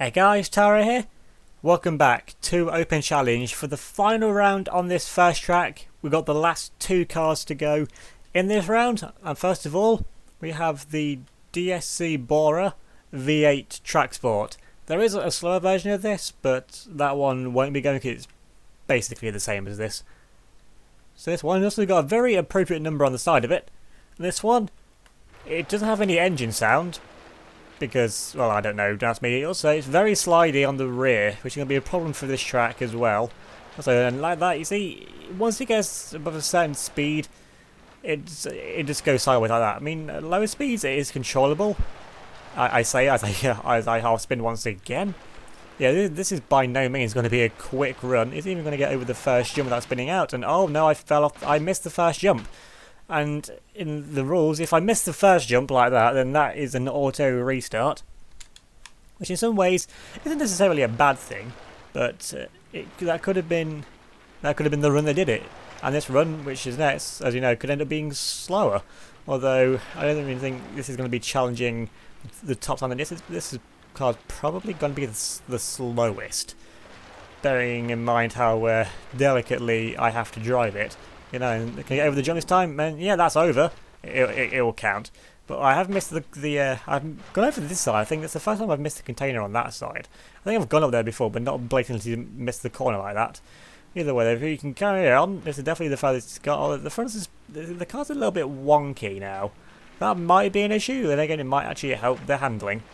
Hey guys, Tara here. Welcome back to Open Challenge for the final round on this first track. We've got the last two cars to go in this round, and first of all we have the DSC Bora V8 Track Sport. There is a slower version of this, but that one won't be going because it's basically the same as this. So this one also got a very appropriate number on the side of it. This one, it doesn't have any engine sound, because, well, I don't know, that's me. Also, it's very slidey on the rear, which is going to be a problem for this track as well. So, and like that, you see, once it gets above a certain speed, it just goes sideways like that. I mean, at lower speeds, it is controllable. I say as I half spin once again. Yeah, this is by no means going to be a quick run. It's even going to get over the first jump without spinning out. And oh no, I fell off. I missed the first jump. And in the rules, if I miss the first jump like that, then that is an auto restart, which in some ways isn't necessarily a bad thing, but that could have been the run that did it. And this run, which is next, as you know, could end up being slower. Although I don't even think this is going to be challenging the top time. This car's probably going to be the slowest, bearing in mind how delicately I have to drive it. You know, can I get over the jump this time? And yeah, that's over. It will count. But I have missed I've gone over this side. I think it's the first time I've missed the container on that side. I think I've gone up there before, but not blatantly missed the corner like that. Either way, if you can carry on, this is definitely the furthest car. The front is the car's a little bit wonky now. That might be an issue. Then again, it might actually help the handling.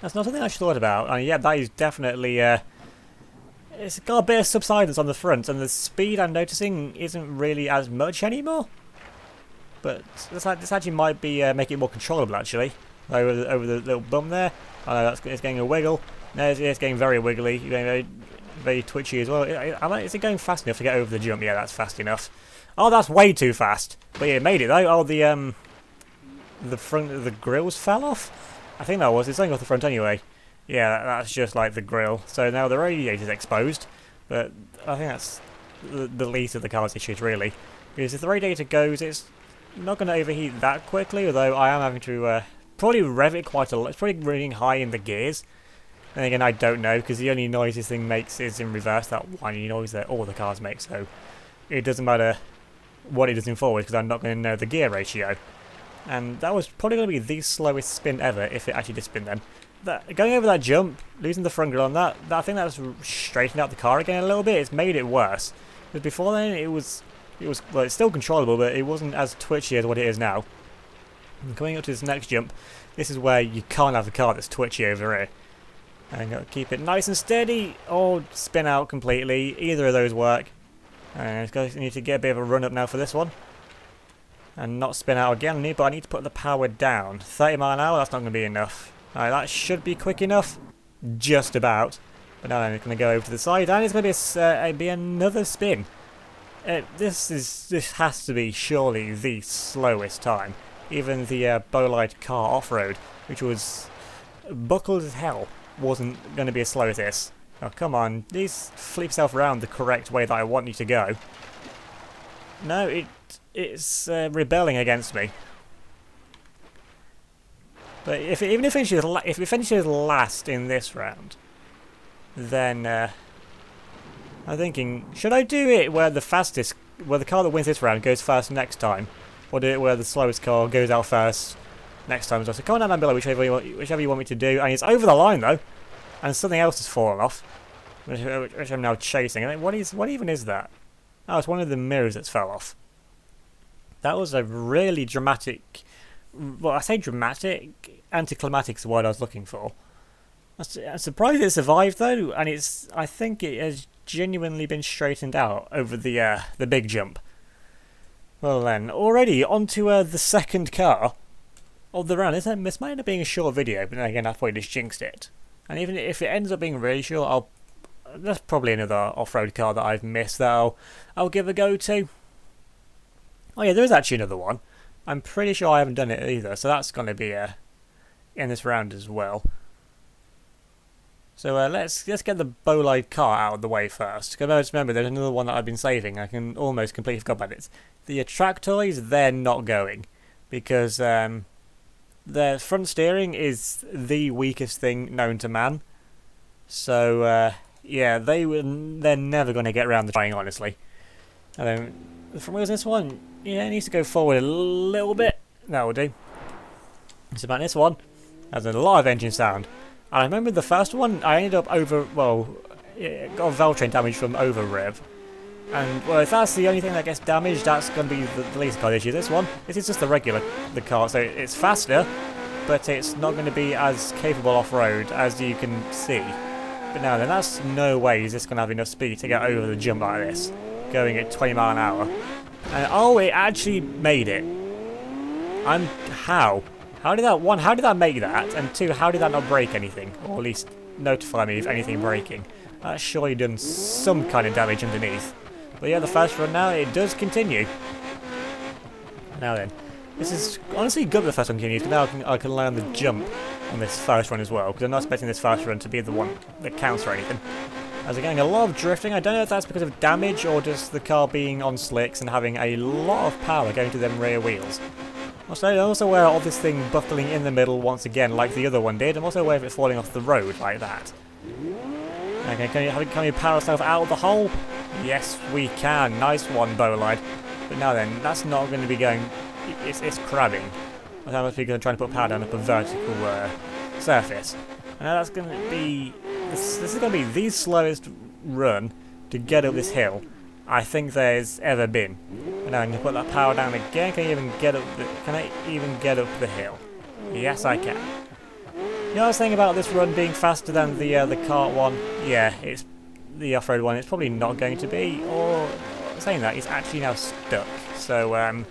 That's not something I thought about. And yeah, that is definitely. It's got a bit of subsidence on the front, and the speed I'm noticing isn't really as much anymore. But this actually might be make it more controllable actually. Over the little bump there. I know it's getting a wiggle. No, it's getting very wiggly. You're getting very twitchy as well. Is it going fast enough to get over the jump? Yeah, that's fast enough. Oh, that's way too fast. But yeah, it made it though. Oh, the front of the grills fell off. I think that was. It's only off the front anyway. Yeah, that's just like the grill. So now the radiator's exposed, but I think that's the least of the car's issues really. Because if the radiator goes, it's not going to overheat that quickly, although I am having to probably rev it quite a lot. It's probably running high in the gears. And again, I don't know, because the only noise this thing makes is in reverse, that whiny noise that all the cars make, so it doesn't matter what it does in forward, because I'm not going to know the gear ratio. And that was probably going to be the slowest spin ever, if it actually did spin then. Going over that jump, losing the front grill on that, I think that's straightened out the car again a little bit. It's made it worse. Because before then, well, it's still controllable, but it wasn't as twitchy as what it is now. And coming up to this next jump, this is where you can't have a car that's twitchy over here. And got to keep it nice and steady, or spin out completely. Either of those work. And I need to get a bit of a run up now for this one. And not spin out again, but I need to put the power down. 30 mile an hour, that's not going to be enough. Alright, that should be quick enough. Just about. But now I'm going to go over to the side, and it's going to be another spin. This has to be surely the slowest time. Even the Bolide car off-road, which was buckled as hell, wasn't going to be as slow as this. Oh, come on. Please flip yourself around the correct way that I want you to go. No, it's rebelling against me. But if it finishes last in this round, then I'm thinking, should I do it where the car that wins this round goes first next time, or do it where the slowest car goes out first next time? So comment down below whichever you want me to do. And it's over the line though, and something else has fallen off, which I'm now chasing. I think, what even is that? Oh, it's one of the mirrors that's fell off. That was a really dramatic. Well, I say dramatic, anticlimactic is the word I was looking for. I'm surprised it survived though, and I think it has genuinely been straightened out over the big jump. Well then, already onto the second car of the round. This might end up being a short video, but then again I probably just jinxed it. And even if it ends up being really short, that's probably another off-road car that I've missed that I'll give a go to. Oh yeah, there is actually another one. I'm pretty sure I haven't done it either, so that's going to be in this round as well. So let's get the Bolide car out of the way first. Because I just remember there's another one that I've been saving. I can almost completely forgot about it. The Attractoys, they're not going. Because their front steering is the weakest thing known to man. So yeah, they're never going to get around the trying, honestly. And then the front wheels, this one, yeah, it needs to go forward a little bit. That will do. It's about this one. Has a lot of engine sound. And I remember the first one, I ended up got valve train damage from over rev. And well, if that's the only thing that gets damaged, that's going to be the least car issue. This is just the car, so it's faster, but it's not going to be as capable off-road as you can see. But now then, that's no way is this going to have enough speed to get over the jump like this, going at 20 miles an hour. And oh, it actually made it. How? How did that make that? And two, how did that not break anything? Or at least notify me if anything breaking. That's surely done some kind of damage underneath. But yeah, the first run now, it does continue. Now then, this is honestly good that the first one continues, because now I can learn the jump on this first run as well, because I'm not expecting this first run to be the one that counts or anything. As I'm getting a lot of drifting, I don't know if that's because of damage or just the car being on slicks and having a lot of power going to them rear wheels. I'm also aware of this thing buckling in the middle once again, like the other one did. I'm also aware of it falling off the road like that. Okay, can you power yourself out of the hole? Yes, we can. Nice one, Bolide. But now then, that's not going to be going... It's crabbing. I must be going to try and put power down up a vertical surface. And now that's going to be... This is going to be the slowest run to get up this hill I think there's ever been. And now I'm going to put that power down again. Can I even get up the hill? Yes, I can. You know what I was saying about this run being faster than the kart one? Yeah, it's the off-road one. It's probably not going to be. Or saying that, it's actually now stuck. So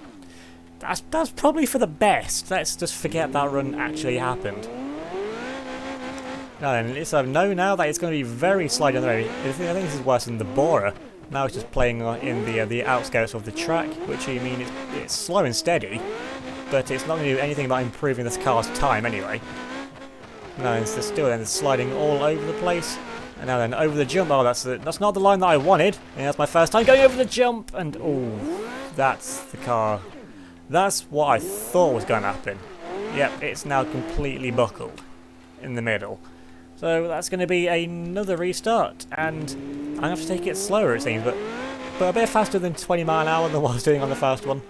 that's probably for the best. Let's just forget that run actually happened. Now then, let's know now that it's going to be very slidey on the road. I think this is worse than the Borer. Now it's just playing in the outskirts of the track, which I mean it's slow and steady, but it's not going to do anything about improving this car's time anyway. No, it's still then it's sliding all over the place. And now then over the jump. Oh, that's not the line that I wanted. And that's my first time going over the jump. And oh, that's the car. That's what I thought was going to happen. Yep, it's now completely buckled in the middle. So that's going to be another restart, and I'm going to have to take it slower, it seems, but a bit faster than 20 miles an hour than what I was doing on the first one.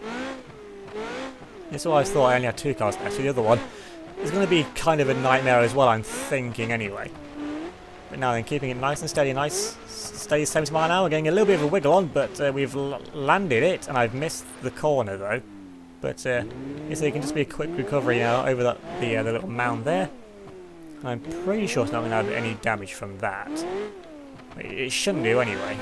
That's what I thought. I only had two cars left. The other one is going to be kind of a nightmare as well, I'm thinking anyway. But now then, keeping it nice and steady, steady 70 miles an hour, getting a little bit of a wiggle on, but we've landed it, and I've missed the corner though. But so it can just be a quick recovery now over the little mound there. I'm pretty sure it's not going to have any damage from that. It shouldn't do anyway.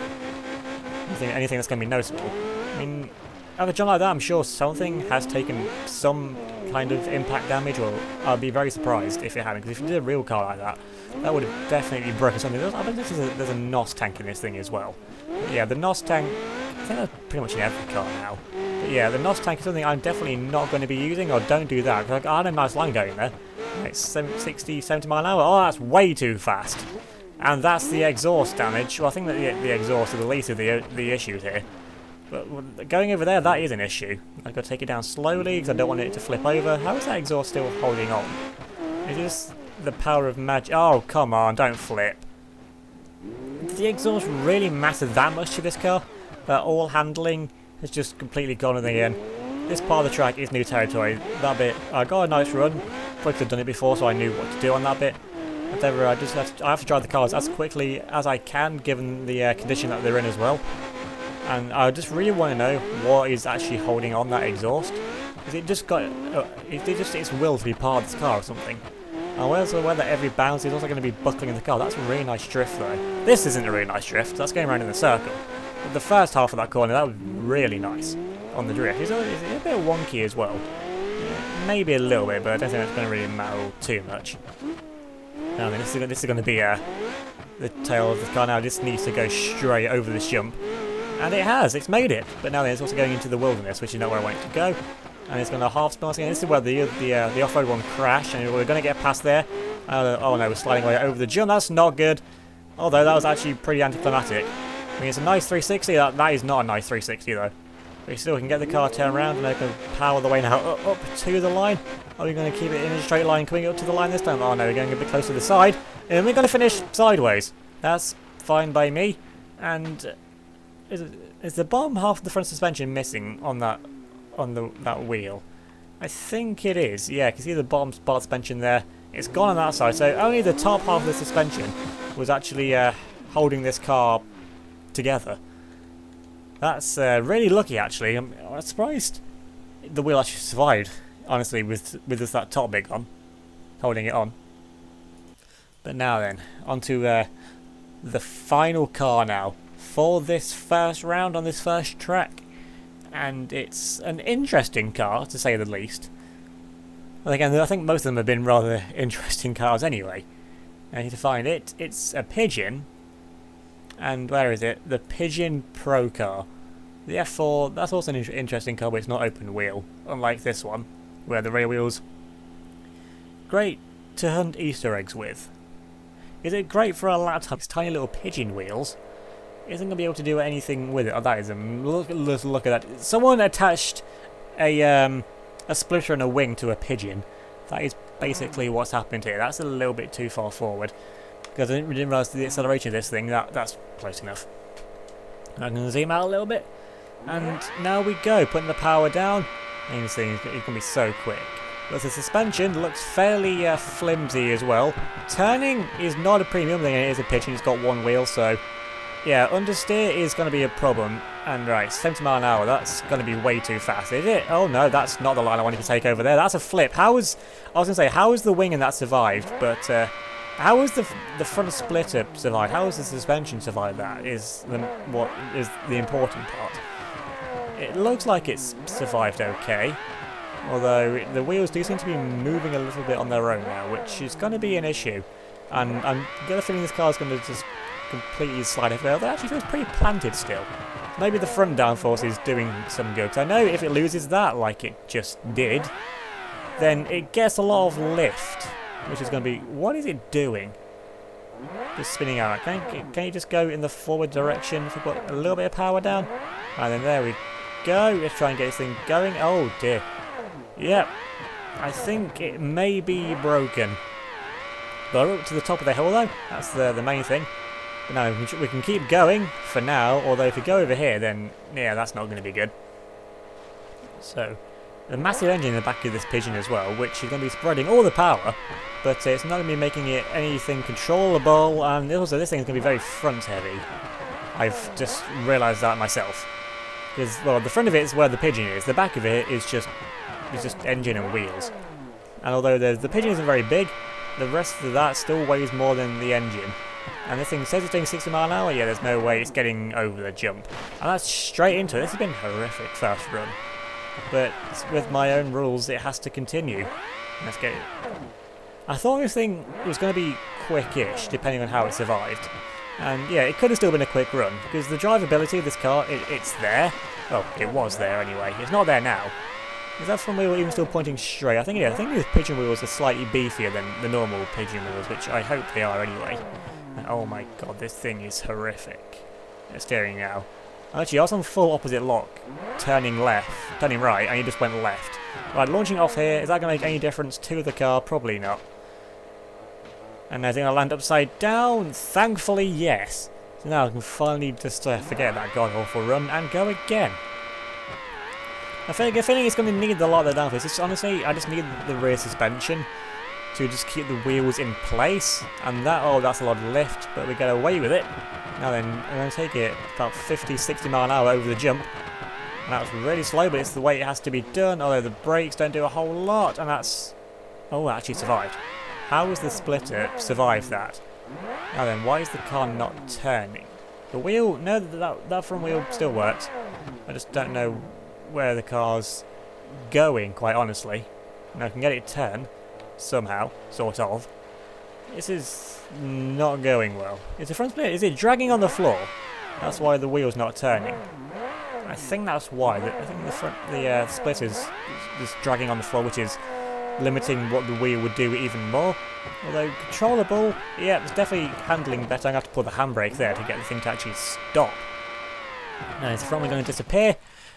Anything that's going to be noticeable. I mean, at a jump like that, I'm sure something has taken some kind of impact damage, or I'd be very surprised if it hadn't. Because if you did a real car like that, that would have definitely broken something. I bet there's a NOS tank in this thing as well. But yeah, the NOS tank, I think that's pretty much in every car now. But yeah, the NOS tank is something I'm definitely not going to be using, or don't do that. Because I had a nice line going there. It's 60, 70 miles an hour. Oh, that's way too fast. And that's the exhaust damage. Well, I think that the exhaust is the least of the issues here. But going over there, that is an issue. I've got to take it down slowly because I don't want it to flip over. How is that exhaust still holding on? Is this the power of magic? Oh, come on, don't flip. Did the exhaust really matter that much to this car? That all handling has just completely gone in the end. This part of the track is new territory. That bit, I got a nice run. Probably could have done it before, so I knew what to do on that bit. Whatever, I have to drive the cars as quickly as I can, given the condition that they're in as well. And I just really want to know what is actually holding on that exhaust. Is it just got, its will to be part of this car or something? And also whether every bounce is also going to be buckling in the car. That's a really nice drift though. This isn't a really nice drift. That's going around in a circle. But the first half of that corner, that was really nice on the drift. It's a bit wonky as well. Maybe a little bit, but I don't think it's going to really matter too much. Now then, this is going to be the tail of the car now. This needs to go straight over this jump. And it has, it's made it. But now then, it's also going into the wilderness, which is not where I want it to go. And it's going to half spin again. This is where the off-road one crashed, and we're going to get past there. Oh no, we're sliding away over the jump. That's not good. Although that was actually pretty anticlimactic. I mean, it's a nice 360. That is not a nice 360 though. We still can get the car turned around and I can power the way now up to the line. Are we going to keep it in a straight line coming up to the line this time? Oh no, we're going a bit closer to the side. And we're going to finish sideways. That's fine by me. And is the bottom half of the front suspension missing on that wheel? I think it is. Yeah, you can see the bottom part suspension there. It's gone on that side, so only the top half of the suspension was actually holding this car together. That's really lucky, actually. I'm surprised the wheel actually survived, honestly, with just that top bit on, holding it on. But now then, onto the final car now for this first round on this first track. And it's an interesting car, to say the least. Well, again, I think most of them have been rather interesting cars anyway. I need to find it. It's a Pigeon. And where is it? The Pigeon Pro car. The F4, that's also an interesting car, but it's not open wheel, unlike this one, where the rear wheels. Great to hunt Easter eggs with. Is it great for a laptop? It's tiny little pigeon wheels. Isn't going to be able to do anything with it. Oh, that is a look at that. Someone attached a splitter and a wing to a pigeon. That is basically what's happened here. That's a little bit too far forward because I didn't realise the acceleration of this thing. That's close enough. I'm going to zoom out a little bit, and now we go, putting the power down. And you see, it's going to be so quick. But the suspension looks fairly flimsy as well. Turning is not a premium thing. It is a Pigeon. It's got one wheel, so. Yeah, understeer is going to be a problem. And right, 70 mile an hour, that's going to be way too fast, is it? Oh no, that's not the line I wanted to take over there. That's a flip. I was going to say, how has the wing and that survived? But how has the front splitter survived? How has the suspension survived that is what is the important part. It looks like it's survived okay. Although the wheels do seem to be moving a little bit on their own now, which is going to be an issue. And I'm got a feeling this car is going to just completely slide over. Although it actually feels pretty planted still. Maybe the front downforce is doing some good. 'Cause I know if it loses that, like it just did, then it gets a lot of lift, which is going to be... What is it doing? Just spinning out. Can you just go in the forward direction if you put a little bit of power down? And then there we go. Let's try and get this thing going. Oh dear. Yep. I think it may be broken. But we're up to the top of the hill though. That's the main thing. But now we can keep going for now, although if we go over here then, yeah, that's not going to be good. So, the massive engine in the back of this Pigeon as well, which is going to be spreading all the power, but it's not going to be making it anything controllable, and also this thing is going to be very front heavy. I've just realised that myself. Because, well, the front of it is where the Pigeon is, the back of it is just engine and wheels. And although the Pigeon isn't very big, the rest of that still weighs more than the engine. And this thing says it's doing 60 mile an hour, yeah, there's no way it's getting over the jump. And that's straight into it. This has been horrific first run. But with my own rules, it has to continue. Let's get it. I thought this thing was going to be quick-ish, depending on how it survived. And yeah, it could have still been a quick run, because the drivability of this car, it's there. Well, it was there anyway. It's not there now. Is that front wheel even still pointing straight? I think it is. I think the Pigeon wheels are slightly beefier than the normal Pigeon wheels, which I hope they are anyway. And oh my god, this thing is horrific. It's steering now. Actually, I was on full opposite lock, turning right, and you just went left. Right, launching off here, is that going to make any difference to the car? Probably not. And I think I'll land upside down. Thankfully, yes. So now I can finally just forget that god-awful run and go again. I feel feeling it's going to need a lot of the downforce. It's honestly, I just need the rear suspension to just keep the wheels in place. And that, oh, that's a lot of lift, but we get away with it. Now then, I'm going to take it about 50, 60 mile an hour over the jump. And that's really slow, but it's the way it has to be done, although the brakes don't do a whole lot, and that's... Oh, it actually survived. How has the splitter survived that? Now then, why is the car not turning? The wheel... No, that front wheel still works. I just don't know where the car's going, quite honestly. And I can get it to turn, somehow, sort of. This is not going well. Is the front split? Is it dragging on the floor? That's why the wheel's not turning. I think that's why. I think the split is just dragging on the floor, which is limiting what the wheel would do even more. Although controllable, yeah, it's definitely handling better. I'm going to have to pull the handbrake there to get the thing to actually stop. Now is the front wheel going to disappear?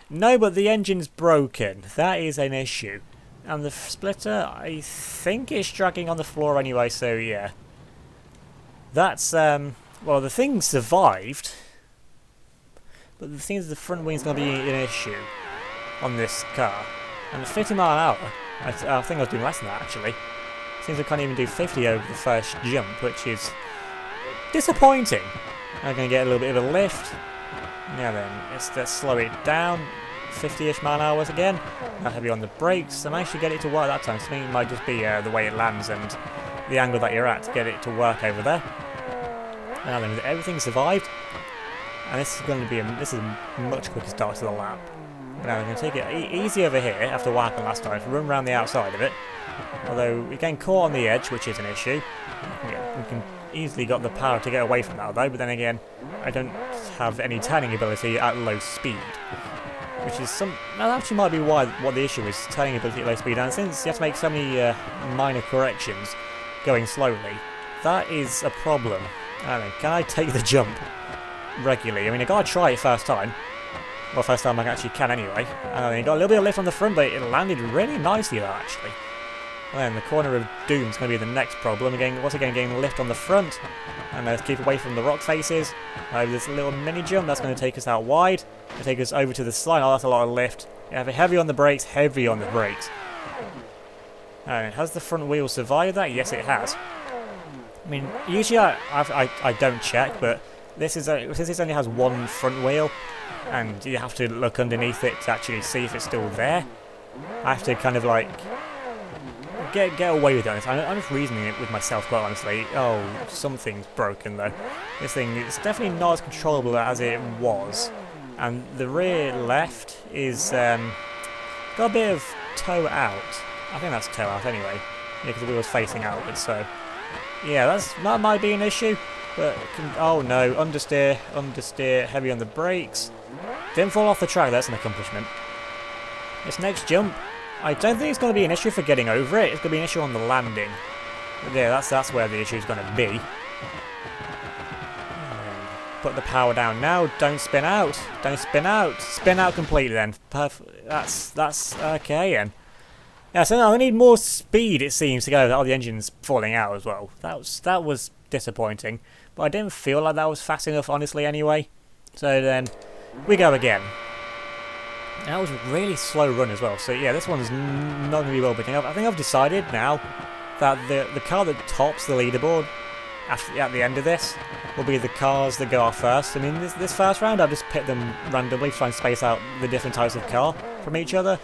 No, but the engine's broken. That is an issue. And the splitter, I think it's dragging on the floor anyway, so yeah. That's, well, the thing survived. But the thing is, the front wing's going to be an issue on this car. And at 50 mile an hour, I think I was doing less than that actually. Seems I can't even do 50 over the first jump, which is disappointing. I'm going to get a little bit of a lift. Now then, let's slow it down. 50-ish mile an hour again. Not heavy on the brakes. I managed to get it to work that time. So I think it might just be the way it lands and the angle that you're at to get it to work over there. Now then, everything survived. And this is going to be this is a much quicker start to the lap. Now we're going to take it easy over here after what happened last time. Run around the outside of it. Although we're getting caught on the edge, which is an issue. Yeah, we can easily got the power to get away from that though, but then again, I don't have any turning ability at low speed. Which is that actually might be what the issue is, turning ability at low speed. And since you have to make so many minor corrections going slowly, that is a problem. I don't know, can I take the jump regularly? I mean, I gotta try it first time. Well, first time I actually can anyway. You got a little bit of lift on the front, but it landed really nicely though, actually. And then the corner of doom's going to be the next problem. Once again, getting the lift on the front. And let's keep away from the rock faces. This little mini jump, that's going to take us out wide. It'll take us over to the slide. Oh, that's a lot of lift. You have it heavy on the brakes, heavy on the brakes. Has the front wheel survived that? Yes, it has. I mean, usually I don't check, but this only has one front wheel, and you have to look underneath it to actually see if it's still there. I have to kind of like get away with it. I'm just reasoning it with myself, quite honestly. Oh, something's broken though. This thing is definitely not as controllable as it was, and the rear left is got a bit of toe out. I think that's toe out anyway. Yeah, because the wheel's facing outwards. So yeah, that might be an issue. But oh no, understeer, heavy on the brakes. Didn't fall off the track. That's an accomplishment. This next jump, I don't think it's going to be an issue for getting over it. It's going to be an issue on the landing. But yeah, that's where the issue is going to be. Put the power down now. Don't spin out. Don't spin out. Spin out completely then. Perfect. That's okay then. Yeah, so now I need more speed, it seems, to go. Oh, the engine's falling out as well. That was disappointing. But I didn't feel like that was fast enough, honestly, anyway. So then, we go again. And that was a really slow run as well. So yeah, this one's not going to be well picking up. I think I've decided now that the car that tops the leaderboard at the end of this will be the cars that go off first. I mean, this first round, I've just picked them randomly to try and space out the different types of car from each other.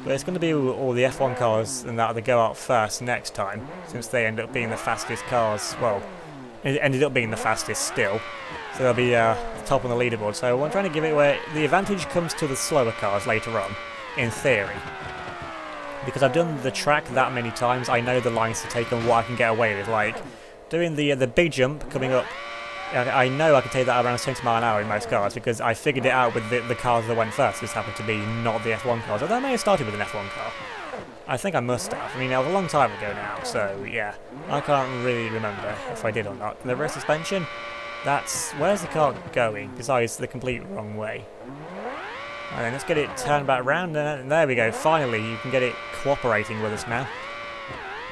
But it's going to be all the F1 cars and that go out first next time, since they end up being the fastest cars. Well, it ended up being the fastest still, so they'll be the top on the leaderboard. So I'm trying to give it where the advantage comes to the slower cars later on, in theory. Because I've done the track that many times, I know the lines to take and what I can get away with. Like, doing the big jump coming up, I know I can take that around 20 mile an hour in most cars, because I figured it out with the cars that went first. This happened to be not the F1 cars, although I may have started with an F1 car. I think I must have. I mean, that was a long time ago now, so yeah. I can't really remember if I did or not. The rear suspension, where's the car going, besides the complete wrong way? And then let's get it turned back round, and there we go. Finally, you can get it cooperating with us now.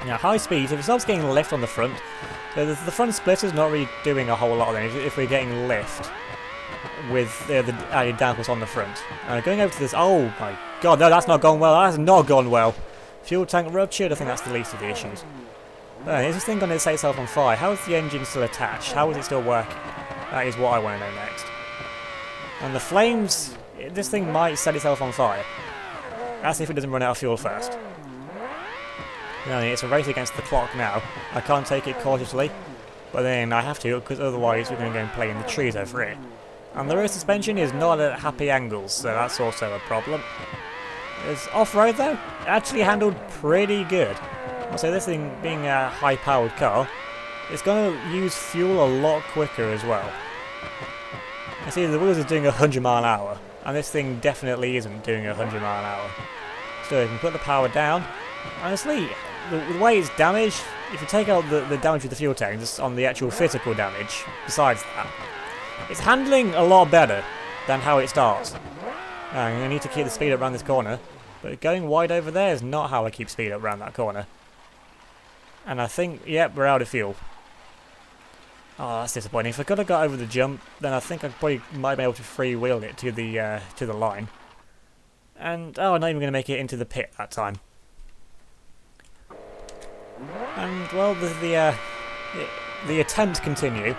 Now, high speed, if it stops getting lift on the front, so the front splitter's not really doing a whole lot then, if we're getting lift with the added downforce on the front. Going over to this, oh my god, no, that's not gone well, that has not gone well. Fuel tank ruptured, I think that's the least of the issues. Is this thing going to set itself on fire? How is the engine still attached? How is it still working? That is what I want to know next. And the flames, this thing might set itself on fire. That's if it doesn't run out of fuel first. No, it's a race against the clock now. I can't take it cautiously, but then I have to, because otherwise we're going to go and play in the trees over it. And the rear suspension is not at happy angles, so that's also a problem. It's off-road though, it actually handled pretty good. So this thing being a high-powered car, it's going to use fuel a lot quicker as well. I see the wheels are doing 100 mile an hour, and this thing definitely isn't doing 100 mile an hour. So you can put the power down. Honestly, the way it's damaged, if you take out the damage with the fuel tank, just on the actual physical damage, besides that, it's handling a lot better than how it starts. I need to keep the speed up around this corner, but going wide over there is not how I keep speed up around that corner. And I think, yep, we're out of fuel. Oh, that's disappointing. If I could have got over the jump, then I think I probably might be able to freewheel it to the line. And oh, I'm not even going to make it into the pit that time. And well, the attempts continue.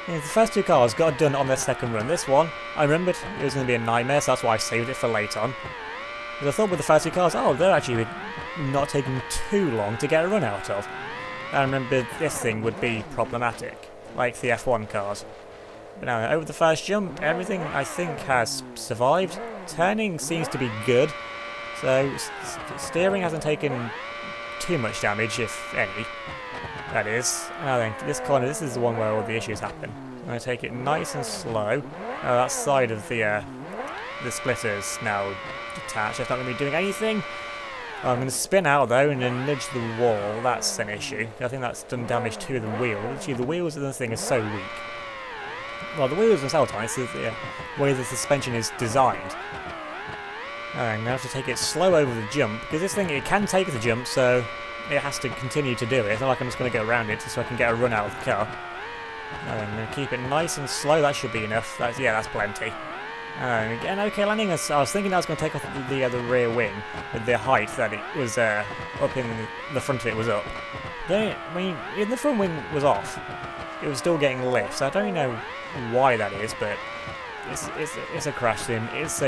Yeah, the first two cars got done on their second run. This one, I remembered it was going to be a nightmare, so that's why I saved it for later on. Because I thought with the first two cars, oh, they're actually not taking too long to get a run out of. I remember this thing would be problematic, like the F1 cars. But now, over the first jump, everything I think has survived. Turning seems to be good, so steering hasn't taken too much damage, if any. That is. I think this corner, this is the one where all the issues happen. I'm going to take it nice and slow. That side of the splitter is now detached. It's not going to be doing anything. I'm going to spin out though and then nudge the wall. That's an issue. I think that's done damage to the wheel. Actually, the wheels of the thing are so weak. Well, the wheels themselves are nice. It's the way the suspension is designed. I'm going to have to take it slow over the jump, because this thing, it can take the jump, so it has to continue to do it. It's not like I'm just going to go around it so I can get a run out of the car. I'm going to keep it nice and slow. That should be enough. That's plenty. Again, okay landing. I was thinking I was going to take off the rear wing with the height that it was up in the front of it was up. Then, I mean, the front wing was off. It was still getting lift, so I don't know why that is, but it's a crash sim. It's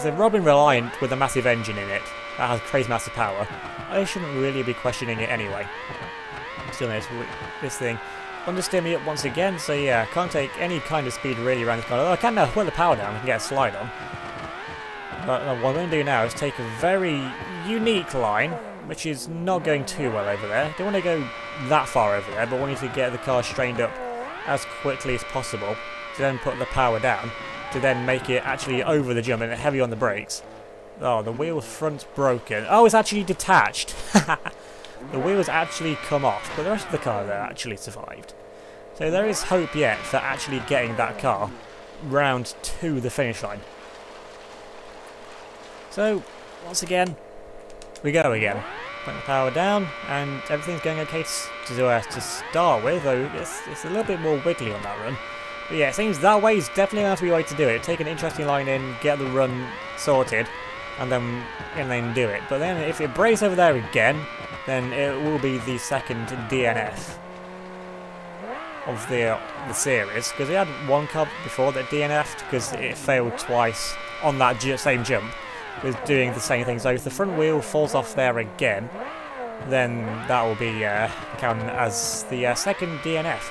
a Robin Reliant with a massive engine in it that has crazy massive power. I shouldn't really be questioning it anyway. Still, this thing understeer me up once again, so yeah, I can't take any kind of speed really around this corner. I can now put the power down, I can get a slide on. But what I'm going to do now is take a very unique line, which is not going too well over there. Don't want to go that far over there, but wanting to get the car straightened up as quickly as possible to then put the power down, to then make it actually over the jump and heavy on the brakes. Oh, the wheel front's broken. Oh, it's actually detached. The wheels actually come off, but the rest of the car there actually survived. So there is hope yet for actually getting that car round to the finish line. So, once again, we go again. Put the power down, and everything's going okay to start with, though it's a little bit more wiggly on that run. But yeah, it seems that way is definitely going to be the way to do it. Take an interesting line in, get the run sorted, and then do it. But then if it breaks over there again, then it will be the second DNF of the series, because we had one car before that DNF'd because it failed twice on that same jump with doing the same thing. So if the front wheel falls off there again, then that will be counted as the second DNF.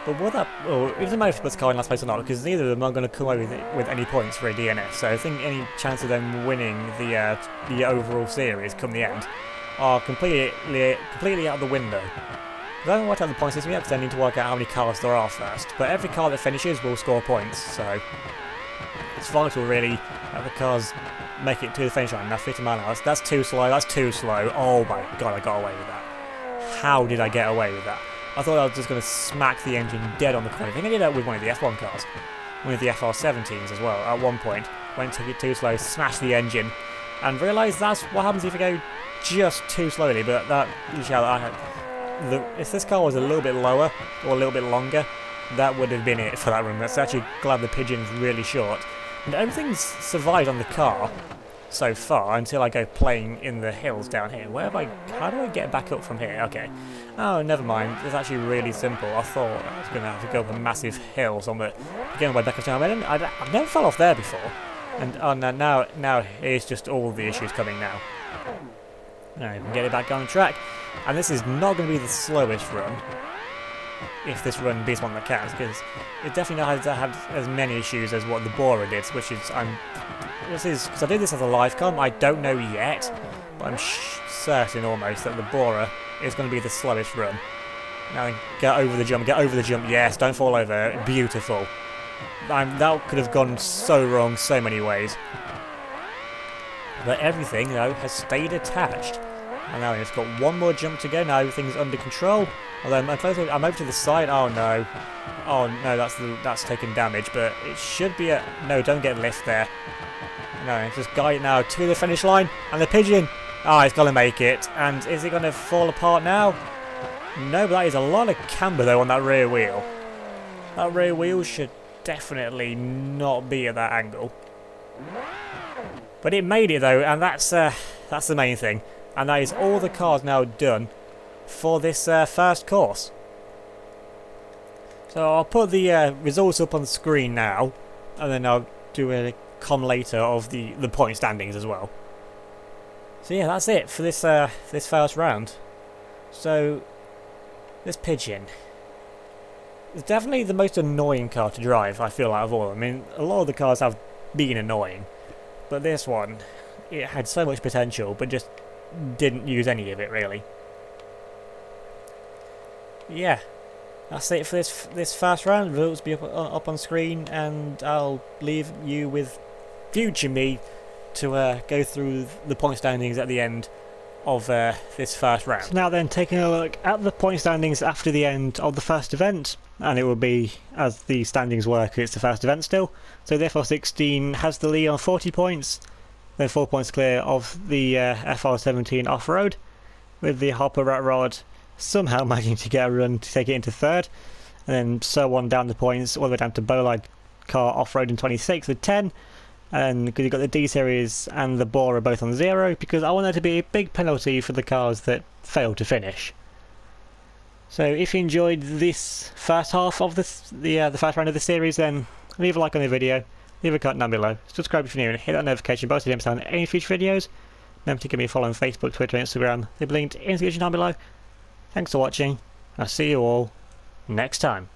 But will that, well, it doesn't matter if it puts the car in last place or not, because neither of them are going to come away with any points for a DNF. So I think any chance of them winning the overall series come the end are completely out the window. I don't work out the point system yet, because I need to work out how many cars there are first. But every car that finishes will score points, so it's vital really that the cars make it to the finish line. Now 50 miles an hour, that's too slow, that's too slow. Oh my god, I got away with that. How did I get away with that? I thought I was just going to smack the engine dead on the corner. I think I did that with one of the F1 cars. One of the FR17s as well, at one point. Went took it too slow, smashed the engine, and realised that's what happens if you go just too slowly. But that literally, if this car was a little bit lower or a little bit longer, that would have been it for that run. That's actually glad the pigeon's really short. And everything's survived on the car so far until I go playing in the hills down here. How do I get back up from here? Okay. Oh, never mind. It's actually really simple. I thought I was going to have to go up a massive hill somewhere. Getting my back up down. I've never fell off there before. And now here's just all the issues coming now. Now you can get it back on track. And this is not going to be the slowest run, if this run beats one that counts, because it definitely not has as many issues as what the Bora did, which is because I did this as a live com. I don't know yet, but I'm certain almost that the Bora is going to be the slowest run. Now get over the jump, yes, don't fall over, beautiful. That could have gone so wrong so many ways. But everything, though, has stayed attached. And now it's got one more jump to go. Now everything's under control. Although I'm over to the side. Oh no. Oh no, that's taking damage, but it should be a... No, don't get lift there. No, just guide it now to the finish line. And the pigeon. Ah, it's going to make it. And is it going to fall apart now? No, but that is a lot of camber though on that rear wheel. That rear wheel should definitely not be at that angle. But it made it though, and that's the main thing. And that is all the cars now done for this first course. So I'll put the results up on the screen now, and then I'll do a com later of the point standings as well. So yeah, that's it for this this first round. So this pigeon is definitely the most annoying car to drive, I feel, out of all. I mean, a lot of the cars have been annoying, but this one, it had so much potential, but just didn't use any of it really. Yeah, that's it for this first round. Results will be up on screen, and I'll leave you with future me to go through the point standings at the end of this first round. So now then, taking a look at the point standings after the end of the first event, and it will be as the standings work, it's the first event still. So the FR16 has the lead on 40 points, then 4 points clear of the FR17 off-road, with the Hopper Rat Rod somehow managing to get a run to take it into third, and then so on down the points, all the way down to Bolide Car Off-Road in 26 with 10. And because you've got the D series and the Bora both on 0, because I want there to be a big penalty for the cars that failed to finish. So if you enjoyed this first half of the first round of the series, then leave a like on the video, leave a comment down below, subscribe if you're new, and hit that notification bell so you don't miss out on any future videos. Remember to give me a follow on Facebook, Twitter and Instagram. They'll be linked in the description down below. Thanks for watching. I'll see you all next time.